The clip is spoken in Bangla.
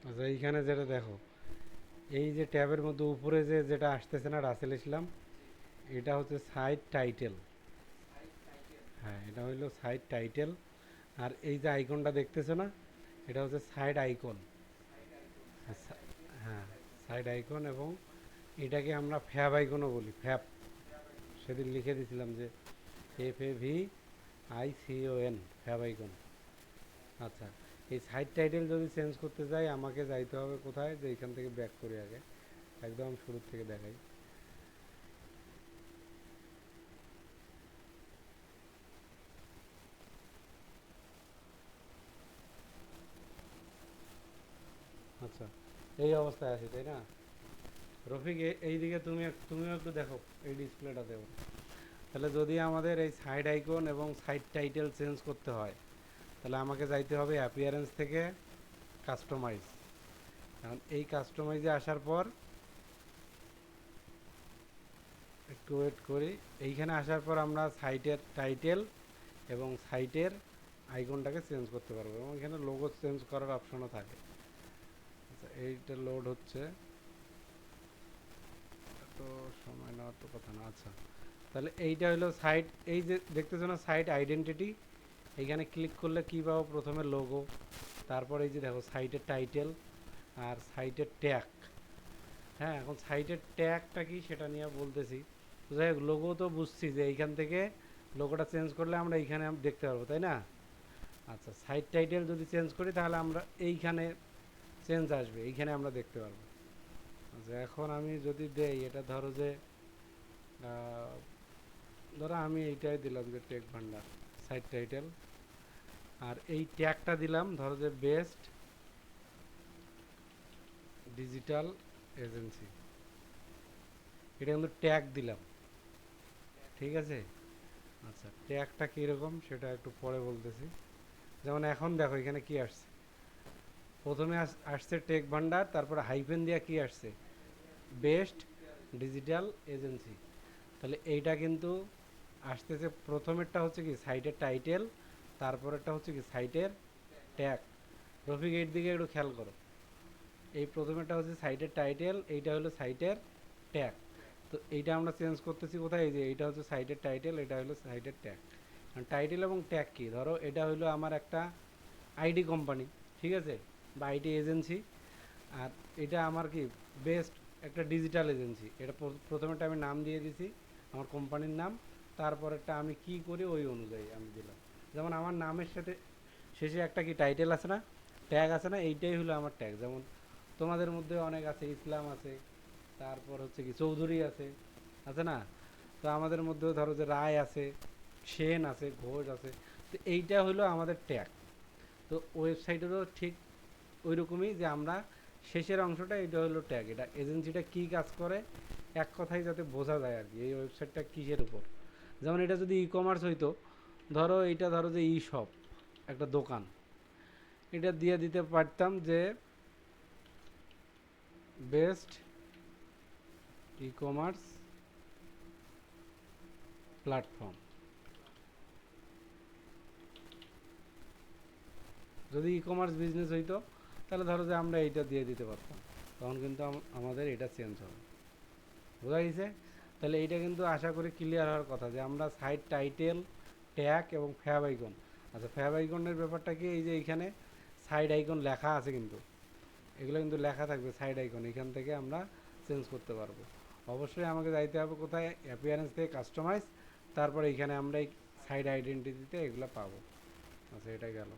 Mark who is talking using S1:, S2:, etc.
S1: আচ্ছা, এইখানে যেটা দেখো, এই যে ট্যাবের মধ্যে উপরে যে যেটা আসতেছে না রাসেল ইসলাম, এটা হচ্ছে সাইট টাইটেল। হ্যাঁ, এটা হইলো সাইট টাইটেল। আর এই যে আইকনটা দেখতেছো না, এটা হচ্ছে সাইড আইকন। হ্যাঁ, সাইড আইকন। এবং এটাকে আমরা ফ্যাব আইকনও বলি, ফ্যাব। সেদিন লিখে দিয়েছিলাম যে FAVICON, ফ্যাব আইকন। আচ্ছা, এই সাইড টাইটেল যদি চেঞ্জ করতে যাই আমাকে যাইতে হবে কোথায়, যে এখান থেকে ব্যাক করি আগে, একদম শুরুর থেকে দেখাই। আচ্ছা, এই অবস্থায় আছি তাই না? রফিক, এইদিকে তুমিও একটু দেখো, এই ডিসপ্লেটা দেবো। তাহলে যদি আমাদের এই সাইড আইকন এবং সাইড টাইটেল চেঞ্জ করতে হয়, তাহলে আমাকে যাইতে হবে অ্যাপিয়ারেন্স থেকে কাস্টমাইজ। কারণ এই কাস্টমাইজে আসার পর, একটু ওয়েট করি, এইখানে আসার পর আমরা সাইটের টাইটেল এবং সাইটের আইকনটাকে চেঞ্জ করতে পারবো, এবং এখানে লোগো চেঞ্জ করার অপশনও থাকে। আচ্ছা, এইটা লোড হচ্ছে, তো সময় নেওয়ার তো কথা না। আচ্ছা, তাহলে এইটা হলো সাইট। এই যে দেখতেছো না সাইট আইডেন্টিটি, এইখানে ক্লিক করলে কী পাবো? প্রথমে লোগো, তারপর এই যে দেখো সাইটের টাইটেল আর সাইটের ট্যাগ। হ্যাঁ, এখন সাইটের ট্যাগটা কি সেটা নিয়ে বলতেছি। তো যাই হোক, লোগো তো বুঝছি যে এইখান থেকে লোগোটা চেঞ্জ করলে আমরা এইখানে দেখতে পারবো, তাই না? আচ্ছা, সাইট টাইটেল যদি চেঞ্জ করি তাহলে আমরা এইখানে চেঞ্জ আসবে, এইখানে আমরা দেখতে পারবো। আচ্ছা, এখন আমি যদি দেই, এটা ধরো যে ধরো আমি এইটাই দিলাম যে টেক ভান্ডার সাইট টাইটেল, আর এই ট্যাগটা দিলাম ধরো যে বেস্ট ডিজিটাল এজেন্সি। এটা কিন্তু ট্যাগ দিলাম, ঠিক আছে? আচ্ছা, ট্যাগটা কীরকম সেটা একটু পরে বলতেছি। যেমন এখন দেখো এখানে কি আসছে, প্রথমে আসছে টেক ভান্ডার, তারপরে হাইফেন দিয়া কি আসছে, বেস্ট ডিজিটাল এজেন্সি। তাহলে এইটা কিন্তু আসতেছে, প্রথমেরটা হচ্ছে কি সাইটের টাইটেল, তারপরেরটা হচ্ছে কি সাইটের ট্যাগ। রফিক, এর দিকে একটু খেয়াল করো, এই প্রথমেরটা হচ্ছে সাইটের টাইটেল, এইটা হলো সাইটের ট্যাগ। তো এইটা আমরা চেঞ্জ করতেছি কোথায়, এই যে এইটা হচ্ছে সাইটের টাইটেল, এটা হলো সাইটের ট্যাগ। টাইটেল এবং ট্যাগ কি, ধরো এটা হলো আমার একটা আইডি কোম্পানি, ঠিক আছে, বা আইটি এজেন্সি। আর এটা আমার কি বেস্ট একটা ডিজিটাল এজেন্সি। এটা প্রথমেটা আমি নাম দিয়ে দিছি, আমার কোম্পানির নাম। তারপরেরটা আমি কি করি ওই অনুযায়ী আমি দিলাম। যেমন আমার নামের সাথে শেষে একটা কি টাইটেল আছে না, ট্যাগ আছে না, এইটাই হলো আমার ট্যাগ। যেমন তোমাদের মধ্যে অনেক আছে, ইসলাম আছে, তারপর হচ্ছে কি চৌধুরী আছে, আছে না? তো আমাদের মধ্যেও ধরো যে রায় আছে, সেন আছে, ঘোষ আছে। তো এইটা হলো আমাদের ট্যাগ। তো ওয়েবসাইটেরও ঠিক ওই রকমই, যে আমরা শেষের অংশটা, এটা হলো ট্যাগ। এটা এজেন্সিটা কী কাজ করে এক কথায় যাতে বোঝা যায় আর কি, এই ওয়েবসাইটটা কিসের উপর। যেমন এটা যদি ই কমার্স হইতো, ধরো এইটা ধরো যে ই শপ, একটা দোকান, এটা দিয়ে দিতে পারতাম যে বেস্ট ই কমার্স প্ল্যাটফর্ম। যদি ই কমার্স বিজনেস হইতো, তাহলে ধরো যে আমরা এইটা দিয়ে দিতে পারতাম, তখন কিন্তু আমাদের এটা চেঞ্জ হবে। বোঝা গেছে? তাহলে এইটা কিন্তু আশা করি ক্লিয়ার হওয়ার কথা, যে আমরা সাইট টাইটেল, ট্যাগ এবং ফ্যাব আইকন। আচ্ছা, ফ্যাব আইকনের ব্যাপারটা কি, এই যে এইখানে সাইড আইকন লেখা আছে কিন্তু, এগুলো কিন্তু লেখা থাকবে সাইড আইকন, এখান থেকে আমরা চেঞ্জ করতে পারবো। অবশ্যই আমাকে যাইতে হবে কোথায়, অ্যাপিয়ারেন্স থেকে কাস্টমাইজ, তারপরে এইখানে আমরা এই সাইড আইডেন্টিটিতে এগুলো পাবো। আচ্ছা, এটা গেল।